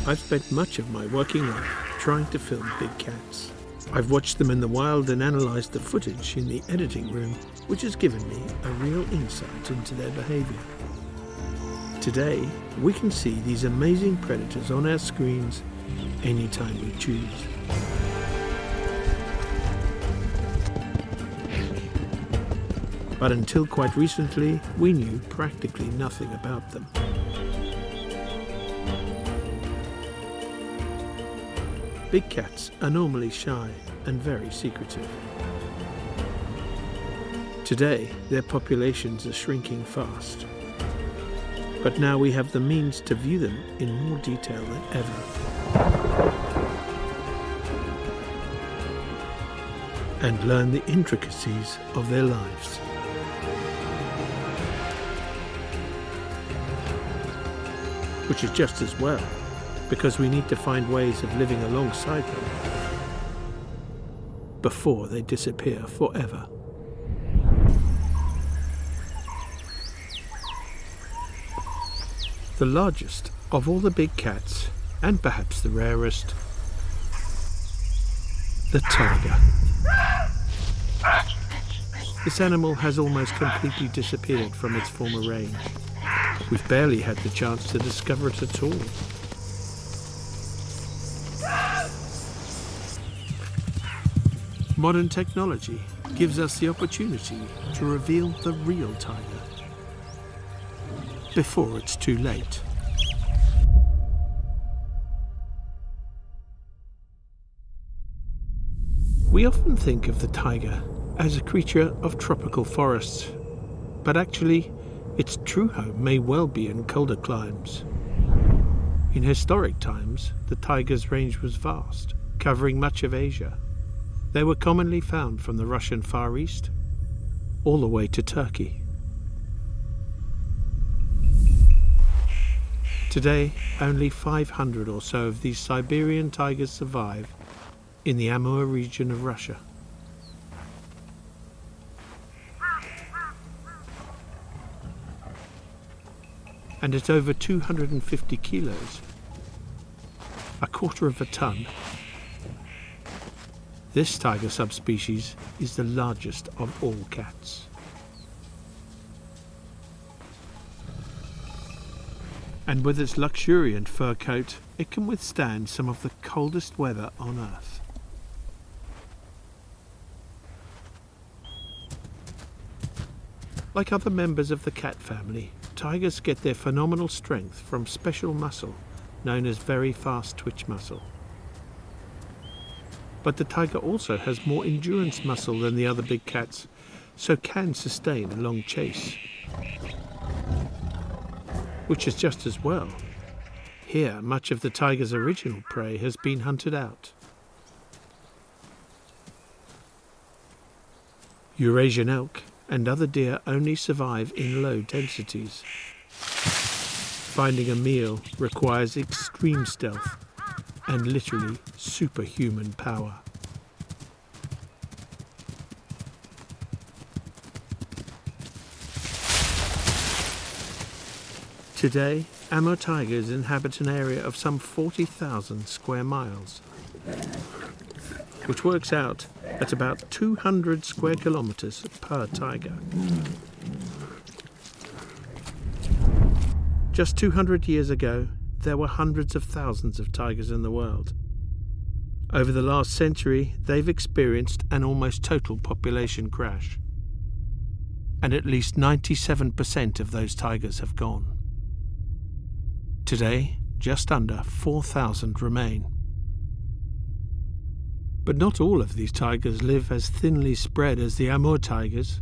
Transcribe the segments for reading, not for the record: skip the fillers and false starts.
I've spent much of my working life trying to film big cats. I've watched them in the wild and analysed the footage in the editing room, which has given me a real insight into their behaviour. Today, we can see these amazing predators on our screens anytime we choose. But until quite recently, we knew practically nothing about them. Big cats are normally shy and very secretive. Today, their populations are shrinking fast. But now we have the means to view them in more detail than ever. And learn the intricacies of their lives. Which is just as well, because we need to find ways of living alongside them before they disappear forever. The largest of all the big cats, and perhaps the rarest, the tiger. This animal has almost completely disappeared from its former range. We've barely had the chance to discover it at all. Modern technology gives us the opportunity to reveal the real tiger before it's too late. We often think of the tiger as a creature of tropical forests, but actually its true home may well be in colder climes. In historic times, the tiger's range was vast, covering much of Asia. They were commonly found from the Russian Far East all the way to Turkey. Today, only 500 or so of these Siberian tigers survive in the Amur region of Russia. And at over 250 kilos, a quarter of a ton, this tiger subspecies is the largest of all cats. And with its luxuriant fur coat, it can withstand some of the coldest weather on Earth. Like other members of the cat family, tigers get their phenomenal strength from special muscle known as very fast twitch muscle. But the tiger also has more endurance muscle than the other big cats, so can sustain a long chase. Which is just as well. Here, much of the tiger's original prey has been hunted out. Eurasian elk and other deer only survive in low densities. Finding a meal requires extreme stealth and literally superhuman power. Today, Amur tigers inhabit an area of some 40,000 square miles, which works out at about 200 square kilometers per tiger. Just 200 years ago, there were hundreds of thousands of tigers in the world. Over the last century, they've experienced an almost total population crash. And at least 97% of those tigers have gone. Today, just under 4,000 remain. But not all of these tigers live as thinly spread as the Amur tigers.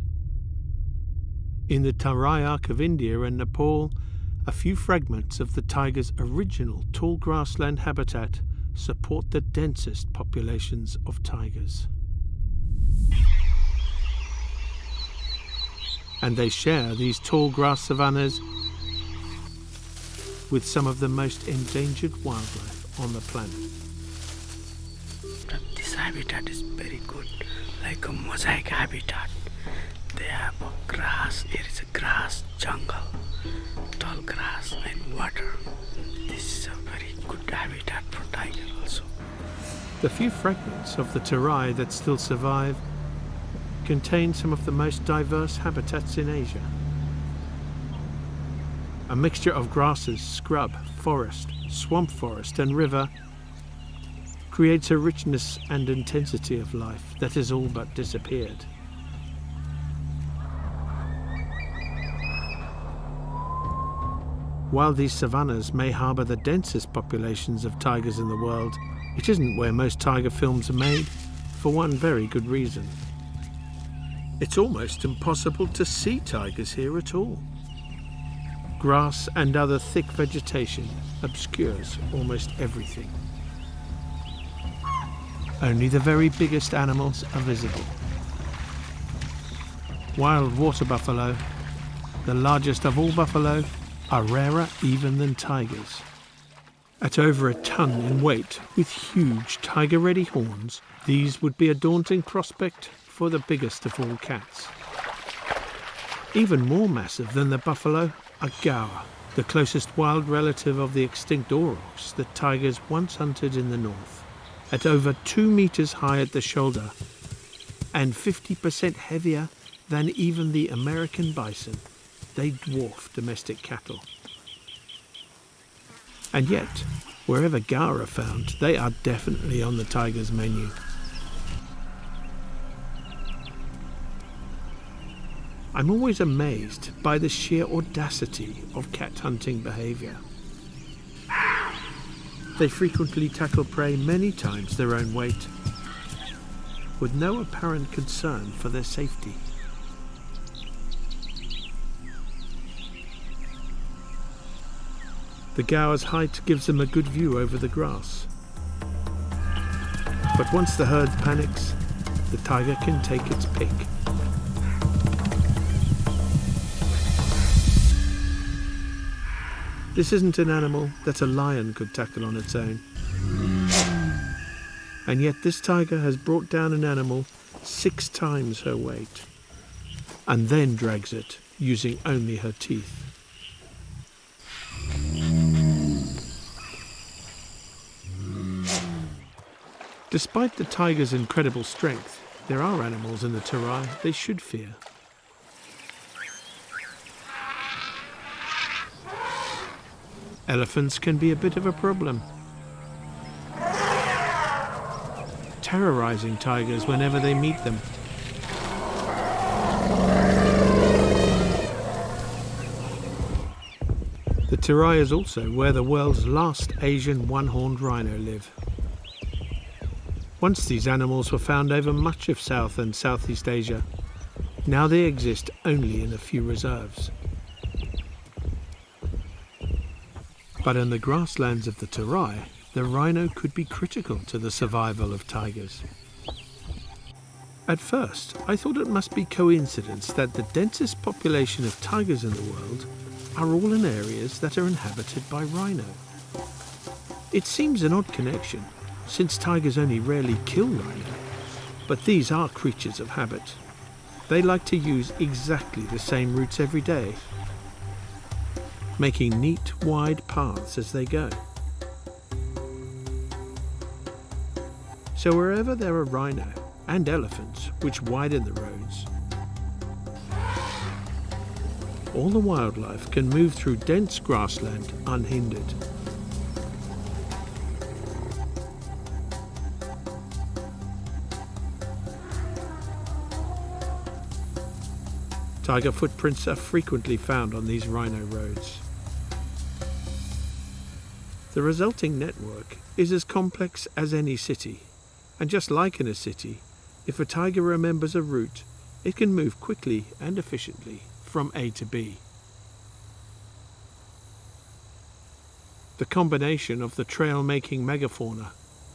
In the Tarai Arc of India and Nepal, a few fragments of the tiger's original tall grassland habitat support the densest populations of tigers. And they share these tall grass savannas with some of the most endangered wildlife on the planet. This habitat is very good, like a mosaic habitat. They have a grass, there is a grass jungle, tall grass and water. This is a very good habitat. The few fragments of the terai that still survive contain some of the most diverse habitats in Asia. A mixture of grasses, scrub, forest, swamp forest and river creates a richness and intensity of life that has all but disappeared. While these savannas may harbour the densest populations of tigers in the world, it isn't where most tiger films are made, for one very good reason. It's almost impossible to see tigers here at all. Grass and other thick vegetation obscures almost everything. Only the very biggest animals are visible. Wild water buffalo, the largest of all buffalo, are rarer even than tigers. At over a ton in weight, with huge tiger-ready horns, these would be a daunting prospect for the biggest of all cats. Even more massive than the buffalo are gaur, the closest wild relative of the extinct aurochs that tigers once hunted in the north. At over 2 meters high at the shoulder and 50% heavier than even the American bison, they dwarf domestic cattle. And yet, wherever gaur are found, they are definitely on the tiger's menu. I'm always amazed by the sheer audacity of cat hunting behaviour. They frequently tackle prey many times their own weight, with no apparent concern for their safety. The gaur's height gives them a good view over the grass. But once the herd panics, the tiger can take its pick. This isn't an animal that a lion could tackle on its own. And yet this tiger has brought down an animal 6 times her weight, and then drags it using only her teeth. Despite the tiger's incredible strength, there are animals in the terai they should fear. Elephants can be a bit of a problem, terrorizing tigers whenever they meet them. The terai is also where the world's last Asian one-horned rhino live. Once these animals were found over much of South and Southeast Asia. Now they exist only in a few reserves. But in the grasslands of the terai, the rhino could be critical to the survival of tigers. At first, I thought it must be coincidence that the densest population of tigers in the world are all in areas that are inhabited by rhino. It seems an odd connection, since tigers only rarely kill rhino, but these are creatures of habit. They like to use exactly the same routes every day, making neat, wide paths as they go. So wherever there are rhino and elephants, which widen the roads, all the wildlife can move through dense grassland unhindered. Tiger footprints are frequently found on these rhino roads. The resulting network is as complex as any city, and just like in a city, if a tiger remembers a route, it can move quickly and efficiently from A to B. The combination of the trail-making megafauna,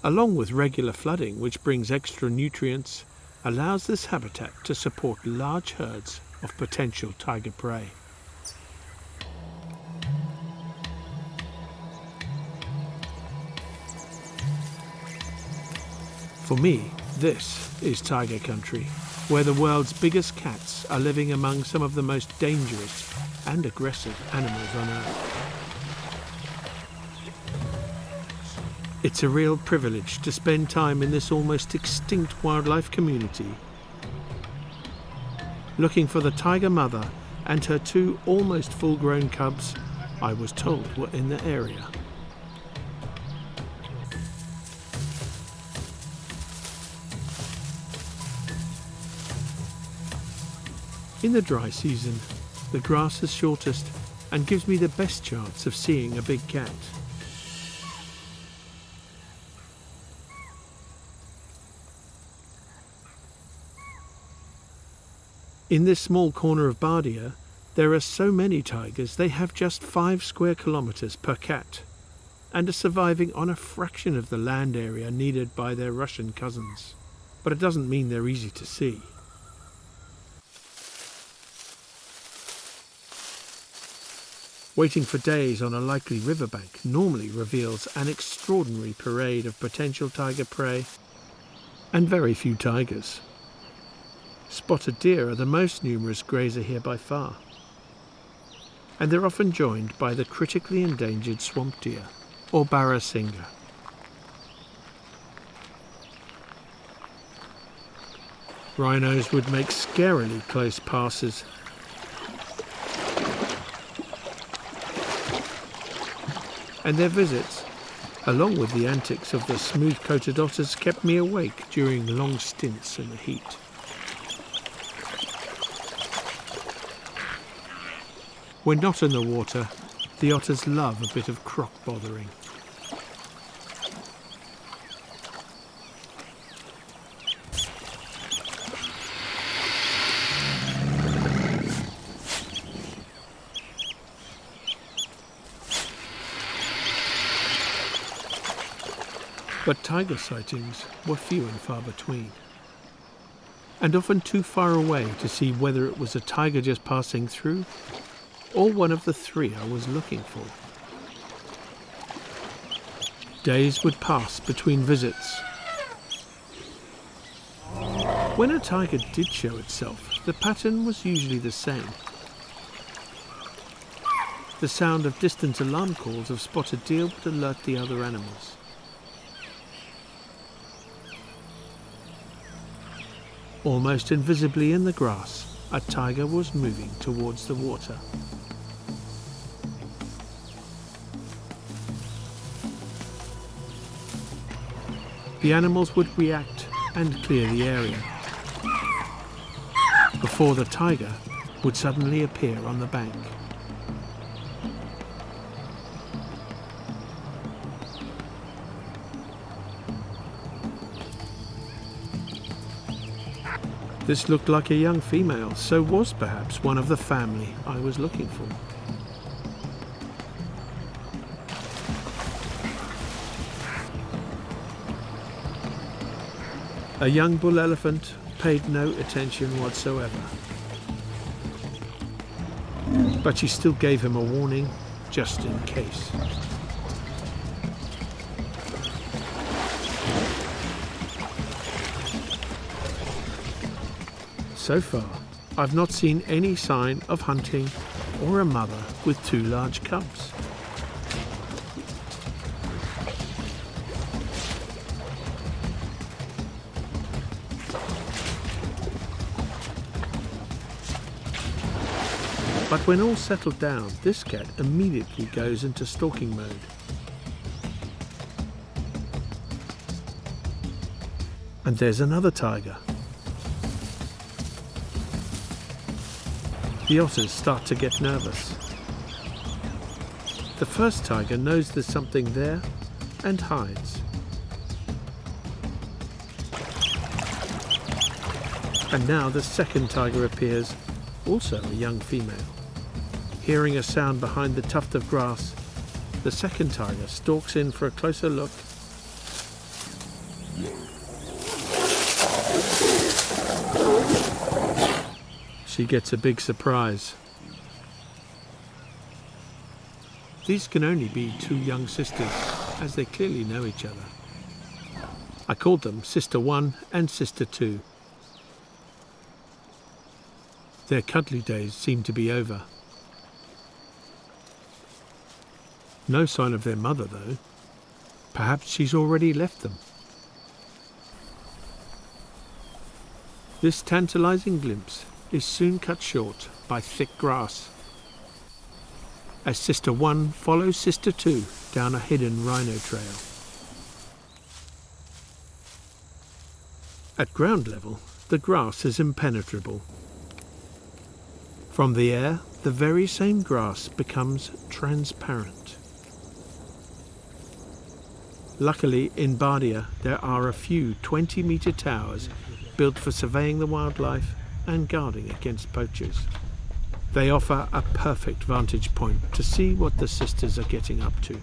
along with regular flooding which brings extra nutrients, allows this habitat to support large herds of potential tiger prey. For me, this is tiger country, where the world's biggest cats are living among some of the most dangerous and aggressive animals on Earth. It's a real privilege to spend time in this almost extinct wildlife community, looking for the tiger mother and her two almost full-grown cubs I was told were in the area. In the dry season, the grass is shortest and gives me the best chance of seeing a big cat. In this small corner of Bardia, there are so many tigers they have just 5 square kilometers per cat, and are surviving on a fraction of the land area needed by their Russian cousins. But it doesn't mean they're easy to see. Waiting for days on a likely riverbank normally reveals an extraordinary parade of potential tiger prey, and very few tigers. Spotted deer are the most numerous grazer here by far, and they're often joined by the critically endangered swamp deer, or barasingha. Rhinos would make scarily close passes, and their visits, along with the antics of the smooth-coated otters, kept me awake during long stints in the heat. When not in the water, the otters love a bit of croc bothering. But tiger sightings were few and far between, and often too far away to see whether it was a tiger just passing through or one of the 3 I was looking for. Days would pass between visits. When a tiger did show itself, the pattern was usually the same. The sound of distant alarm calls of spotted deer would alert the other animals. Almost invisibly in the grass, a tiger was moving towards the water. The animals would react and clear the area before the tiger would suddenly appear on the bank. This looked like a young female, so was perhaps one of the family I was looking for. A young bull elephant paid no attention whatsoever, but she still gave him a warning, just in case. So far, I've not seen any sign of hunting or a mother with 2 large cubs. But when all settled down, this cat immediately goes into stalking mode. And there's another tiger. The otters start to get nervous. The first tiger knows there's something there and hides. And now the second tiger appears, also a young female. Hearing a sound behind the tuft of grass, the second tiger stalks in for a closer look. She gets a big surprise. These can only be 2 young sisters, as they clearly know each other. I called them Sister 1 and Sister 2. Their cuddly days seem to be over. No sign of their mother, though. Perhaps she's already left them. This tantalizing glimpse is soon cut short by thick grass, as Sister 1 follows Sister 2 down a hidden rhino trail. At ground level, the grass is impenetrable. From the air, the very same grass becomes transparent. Luckily, in Bardia, there are a few 20-metre towers built for surveying the wildlife and guarding against poachers. They offer a perfect vantage point to see what the sisters are getting up to.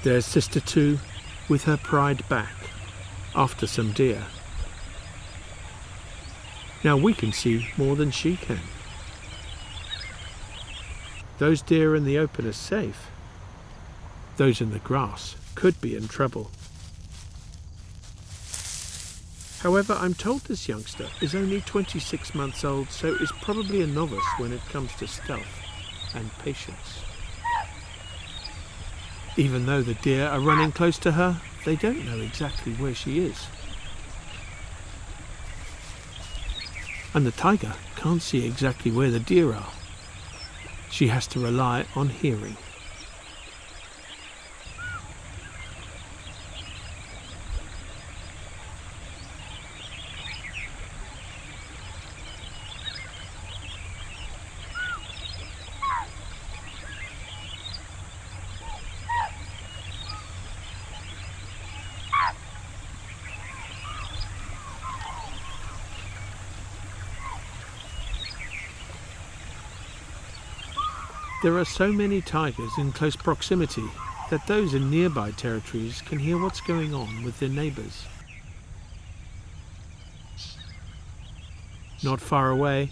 There's Sister 2 with her pride back after some deer. Now we can see more than she can. Those deer in the open are safe. Those in the grass could be in trouble. However, I'm told this youngster is only 26 months old, so is probably a novice when it comes to stealth and patience. Even though the deer are running close to her, they don't know exactly where she is. And the tiger can't see exactly where the deer are. She has to rely on hearing. There are so many tigers in close proximity that those in nearby territories can hear what's going on with their neighbours. Not far away,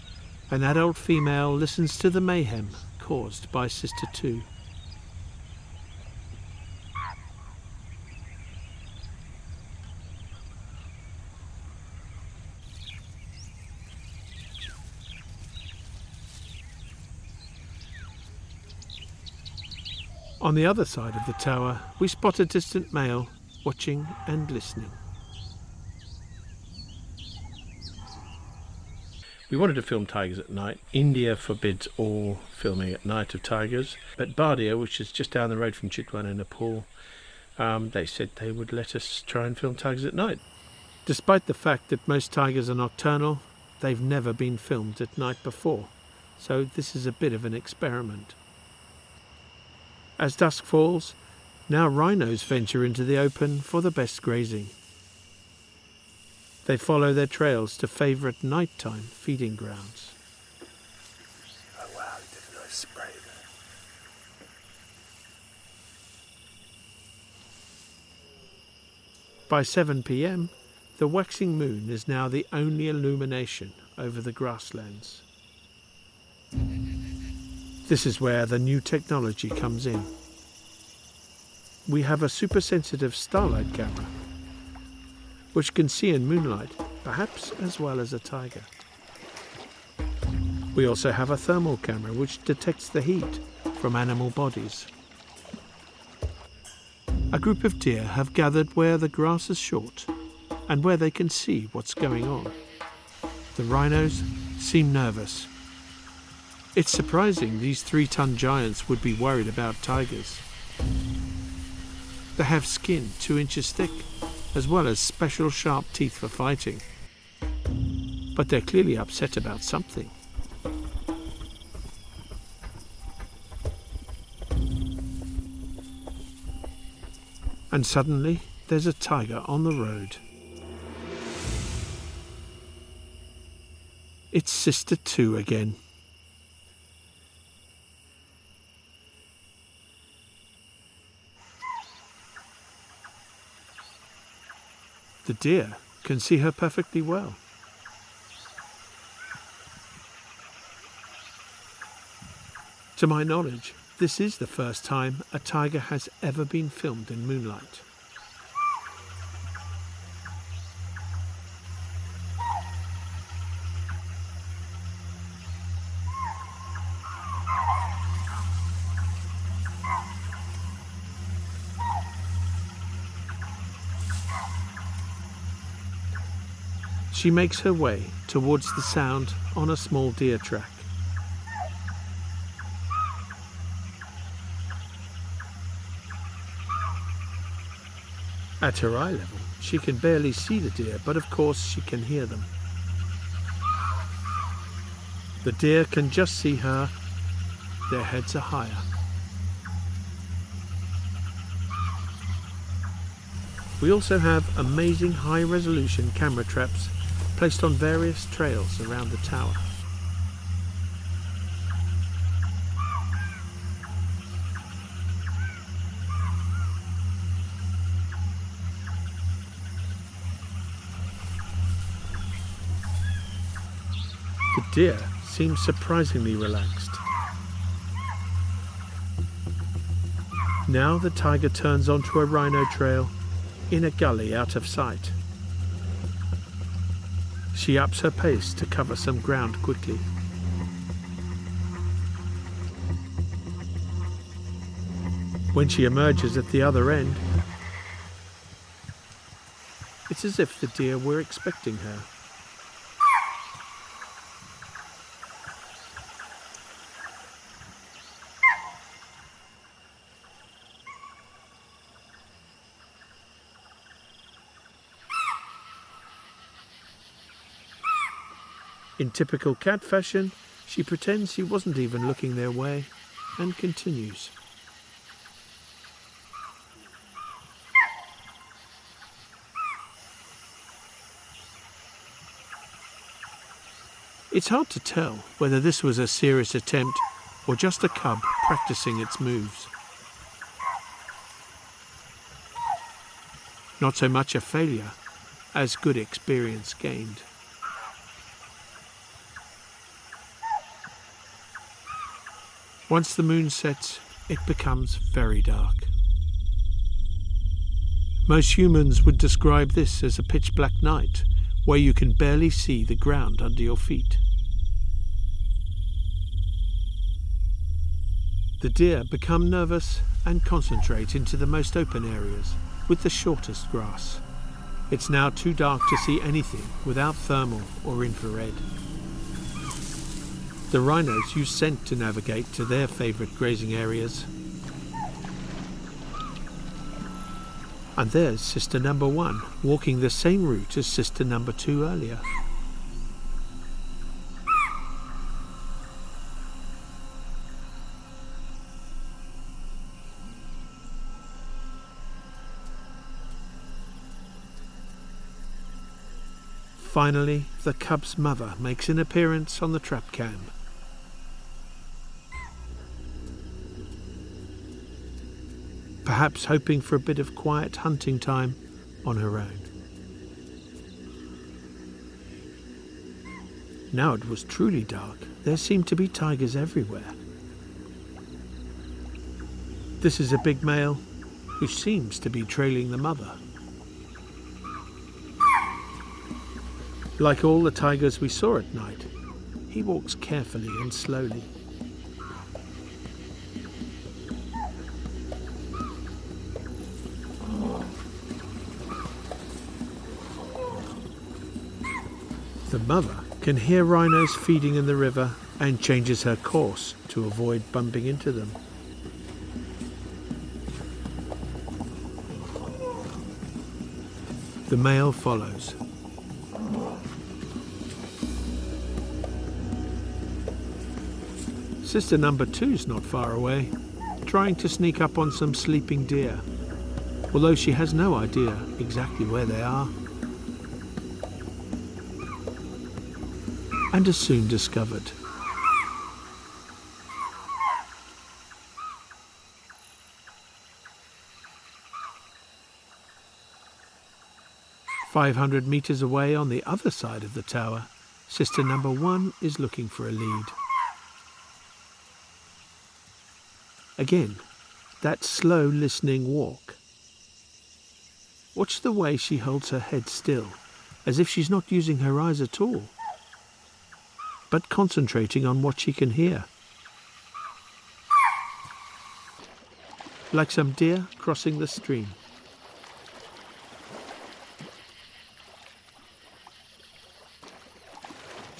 an adult female listens to the mayhem caused by Sister 2. On the other side of the tower, we spot a distant male watching and listening. We wanted to film tigers at night. India forbids all filming at night of tigers. But Bardia, which is just down the road from Chitwan in Nepal, they said they would let us try and film tigers at night. Despite the fact that most tigers are nocturnal, they've never been filmed at night before. So this is a bit of an experiment. As dusk falls, now rhinos venture into the open for the best grazing. They follow their trails to favourite nighttime feeding grounds. Oh wow, he did a nice spray there. By 7 p.m, the waxing moon is now the only illumination over the grasslands. This is where the new technology comes in. We have a super-sensitive starlight camera, which can see in moonlight, perhaps as well as a tiger. We also have a thermal camera which detects the heat from animal bodies. A group of deer have gathered where the grass is short and where they can see what's going on. The rhinos seem nervous. It's surprising these 3-ton giants would be worried about tigers. They have skin 2 inches thick, as well as special sharp teeth for fighting. But they're clearly upset about something. And suddenly, there's a tiger on the road. It's Sister 2 again. The deer can see her perfectly well. To my knowledge, this is the first time a tiger has ever been filmed in moonlight. She makes her way towards the sound on a small deer track. At her eye level, she can barely see the deer, but of course she can hear them. The deer can just see her. Their heads are higher. We also have amazing high-resolution camera traps placed on various trails around the tower. The deer seems surprisingly relaxed. Now the tiger turns onto a rhino trail in a gully out of sight. She ups her pace to cover some ground quickly. When she emerges at the other end, it's as if the deer were expecting her. In typical cat fashion, she pretends she wasn't even looking their way and continues. It's hard to tell whether this was a serious attempt or just a cub practicing its moves. Not so much a failure as good experience gained. Once the moon sets, it becomes very dark. Most humans would describe this as a pitch-black night, where you can barely see the ground under your feet. The deer become nervous and concentrate into the most open areas, with the shortest grass. It's now too dark to see anything without thermal or infrared. The rhinos use scent to navigate to their favourite grazing areas. And there's sister number 1, walking the same route as sister number 2 earlier. Finally, the cub's mother makes an appearance on the trap cam. Perhaps hoping for a bit of quiet hunting time on her own. Now it was truly dark. There seemed to be tigers everywhere. This is a big male who seems to be trailing the mother. Like all the tigers we saw at night, he walks carefully and slowly. The mother can hear rhinos feeding in the river and changes her course to avoid bumping into them. The male follows. Sister number 2's not far away, trying to sneak up on some sleeping deer, although she has no idea exactly where they are. And is soon discovered. "500 meters away on the other side of the tower, sister number 1 is looking for a lead. Again, that slow listening walk. Watch the way she holds her head still, as if she's not using her eyes at all, but concentrating on what she can hear. Like some deer crossing the stream.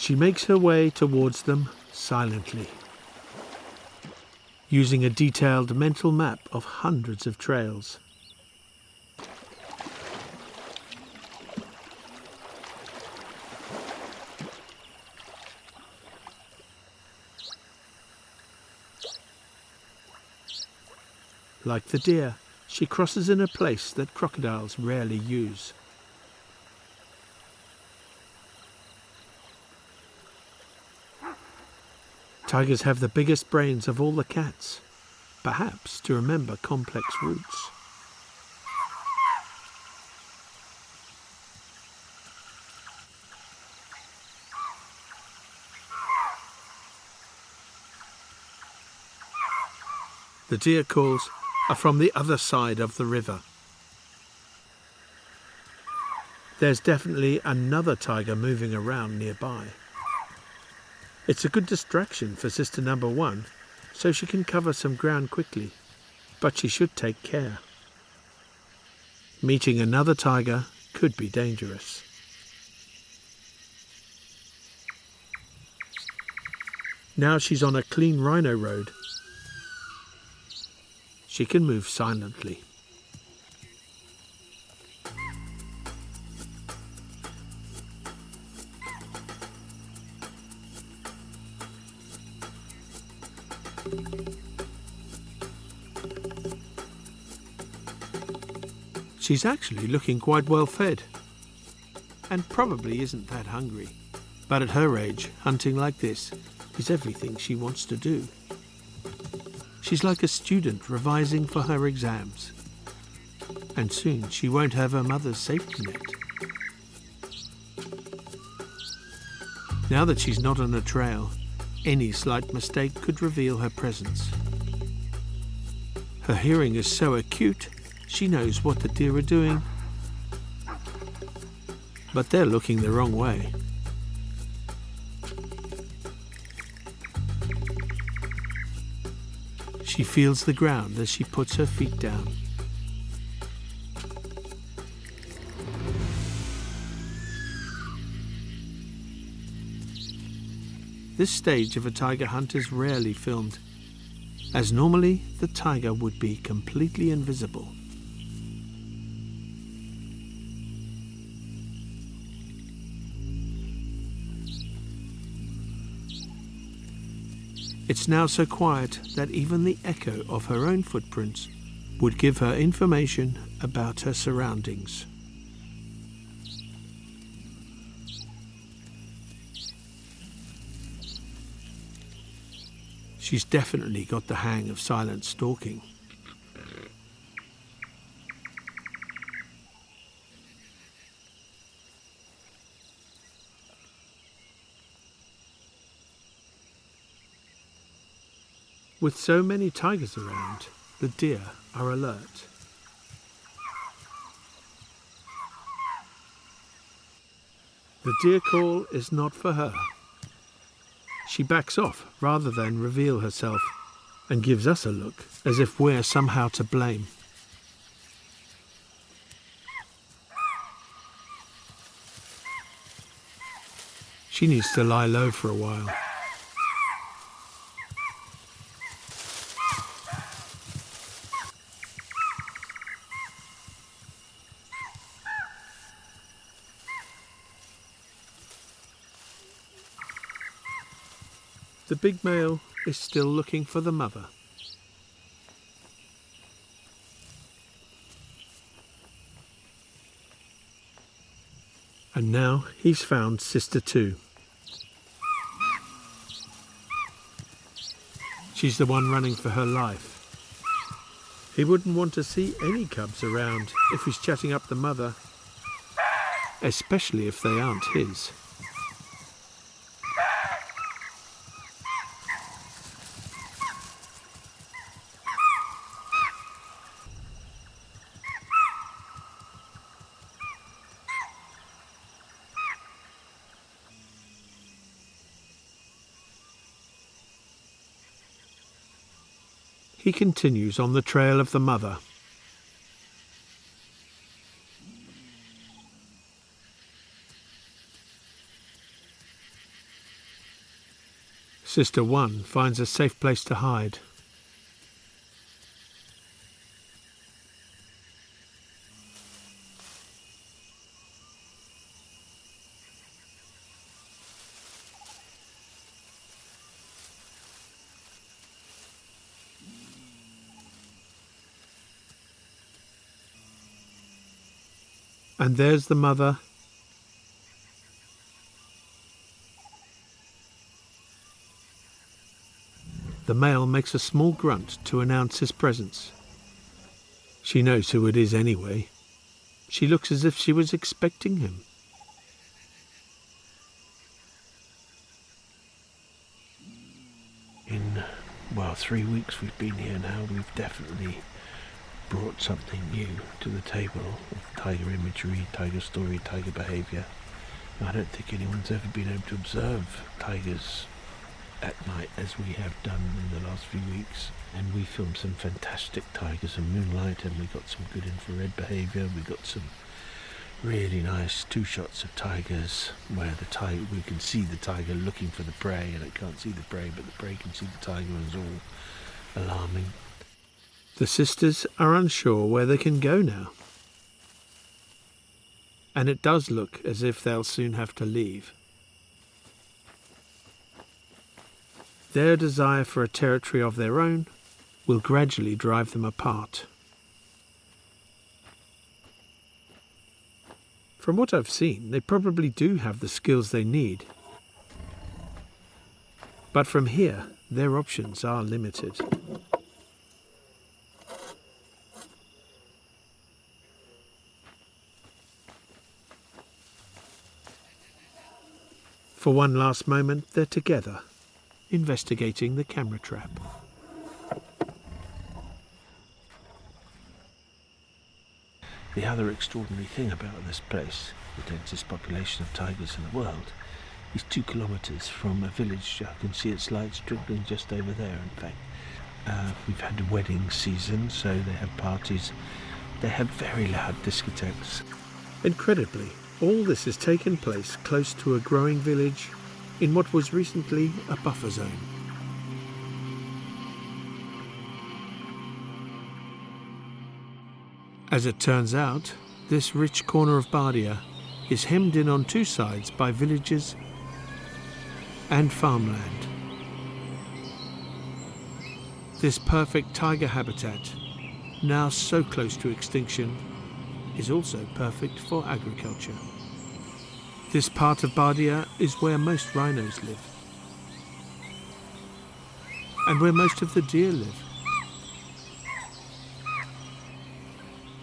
She makes her way towards them silently, using a detailed mental map of hundreds of trails. Like the deer, she crosses in a place that crocodiles rarely use. Tigers have the biggest brains of all the cats, perhaps to remember complex routes. The deer calls are from the other side of the river. There's definitely another tiger moving around nearby. It's a good distraction for sister number one, so she can cover some ground quickly, but she should take care. Meeting another tiger could be dangerous. Now she's on a clean rhino road. She can move silently. She's actually looking quite well fed, and probably isn't that hungry. But at her age, hunting like this is everything she wants to do. She's like a student revising for her exams, and soon she won't have her mother's safety net. Now that she's not on a trail, any slight mistake could reveal her presence. Her hearing is so acute, she knows what the deer are doing, but they're looking the wrong way. She feels the ground as she puts her feet down. This stage of a tiger hunt is rarely filmed, as normally the tiger would be completely invisible. It's now so quiet that even the echo of her own footprints would give her information about her surroundings. She's definitely got the hang of silent stalking. With so many tigers around, the deer are alert. The deer call is not for her. She backs off rather than reveal herself and gives us a look as if we're somehow to blame. She needs to lie low for a while. The big male is still looking for the mother. And now he's found sister two. She's the one running for her life. He wouldn't want to see any cubs around if he's chatting up the mother, especially if they aren't his. He continues on the trail of the mother. Sister 1 finds a safe place to hide. And there's the mother. The male makes a small grunt to announce his presence. She knows who it is anyway. She looks as if she was expecting him. In, 3 weeks we've been here now, we've definitely brought something new to the table of tiger imagery, tiger story, tiger behaviour. I don't think anyone's ever been able to observe tigers at night as we have done in the last few weeks. And we filmed some fantastic tigers in moonlight, and we got some good infrared behaviour. We got some really nice 2 shots of tigers where we can see the tiger looking for the prey, and it can't see the prey, but the prey can see the tiger, and it's all alarming. The sisters are unsure where they can go now. And it does look as if they'll soon have to leave. Their desire for a territory of their own will gradually drive them apart. From what I've seen, they probably do have the skills they need. But from here, their options are limited. For one last moment, they're together, investigating the camera trap. The other extraordinary thing about this place, the densest population of tigers in the world, is 2 kilometres from a village. I can see its lights twinkling just over there, in fact. We've had a wedding season, so they have parties. They have very loud discotheques. Incredibly, all this has taken place close to a growing village in what was recently a buffer zone. As it turns out, this rich corner of Bardia is hemmed in on 2 sides by villages and farmland. This perfect tiger habitat, now so close to extinction, is also perfect for agriculture. This part of Bardia is where most rhinos live, and where most of the deer live,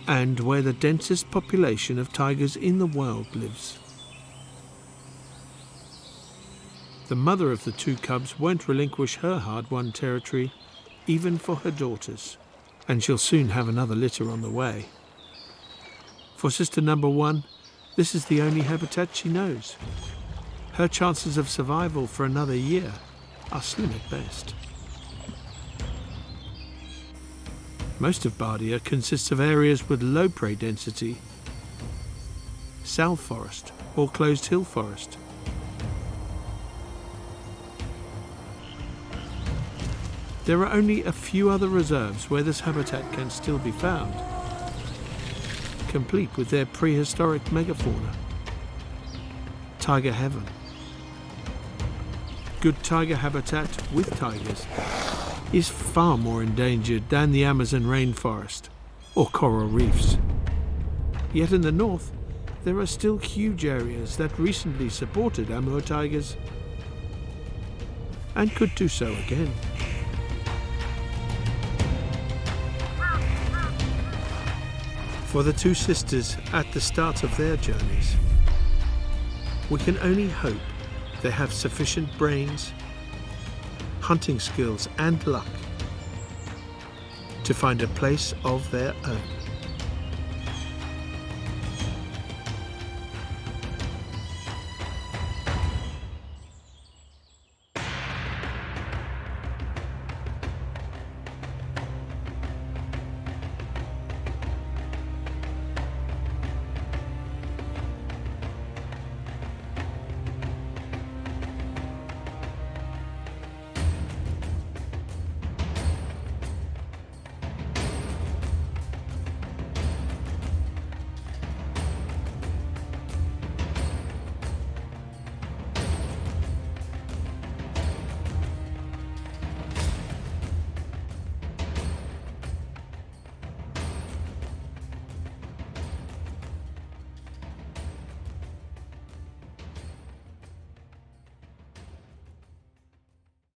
and where the densest population of tigers in the world lives. The mother of the 2 cubs won't relinquish her hard-won territory, even for her daughters, and she'll soon have another litter on the way. For sister number 1, this is the only habitat she knows. Her chances of survival for another year are slim at best. Most of Bardia consists of areas with low prey density, salve forest or closed hill forest. There are only a few other reserves where this habitat can still be found, complete with their prehistoric megafauna. Tiger heaven. Good tiger habitat with tigers is far more endangered than the Amazon rainforest or coral reefs. Yet in the north, there are still huge areas that recently supported Amur tigers and could do so again. For the 2 sisters at the start of their journeys, we can only hope they have sufficient brains, hunting skills and luck to find a place of their own.